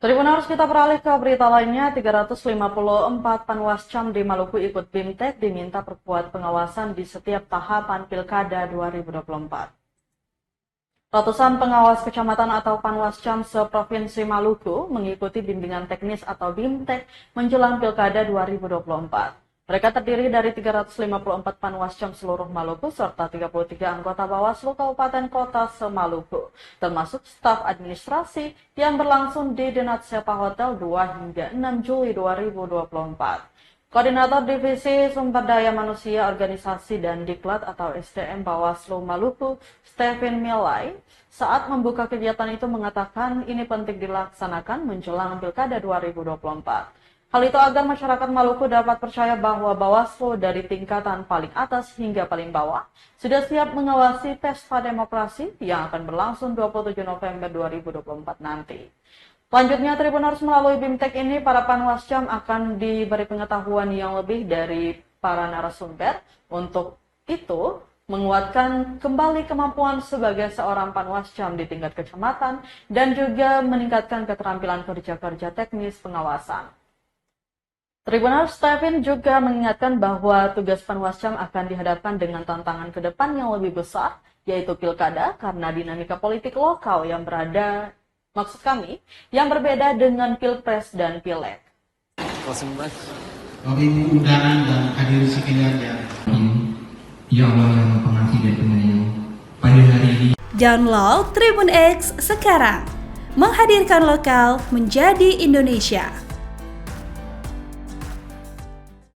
Tribuners, kita beralih ke berita lainnya. 354 Panwascam di Maluku ikut BIMTEK diminta perkuat pengawasan di setiap tahapan Pilkada 2024. Ratusan pengawas kecamatan atau Panwascam seprovinsi Maluku mengikuti bimbingan teknis atau BIMTEK menjelang Pilkada 2024. Mereka terdiri dari 354 Panwascam seluruh Maluku serta 33 anggota Bawaslu Kabupaten Kota se-Maluku, termasuk staf administrasi yang berlangsung di Denat Sepa Hotel 2 hingga 6 Juli 2024. Koordinator Divisi Sumber Daya Manusia Organisasi dan Diklat atau SDM Bawaslu Maluku, Stephen Milai, saat membuka kegiatan itu mengatakan ini penting dilaksanakan menjelang Pilkada 2024. Hal itu agar masyarakat Maluku dapat percaya bahwa Bawaslu dari tingkatan paling atas hingga paling bawah sudah siap mengawasi pesta demokrasi yang akan berlangsung 27 November 2024 nanti. Selanjutnya, Tribuners, melalui BIMTEK ini, para Panwascam akan diberi pengetahuan yang lebih dari para narasumber. Untuk itu, menguatkan kembali kemampuan sebagai seorang Panwascam di tingkat kecamatan dan juga meningkatkan keterampilan kerja-kerja teknis pengawasan. Tribunal Stephen juga mengingatkan bahwa tugas Panwascam akan dihadapkan dengan tantangan ke depan yang lebih besar, yaitu Pilkada, karena dinamika politik lokal yang yang berbeda dengan Pilpres dan Pileg. Bapak Ibu undangan dan hadirin sekalian ya Allah yang pengasih dan penyayang, pada hari ini Download Tribun X sekarang, menghadirkan lokal menjadi Indonesia.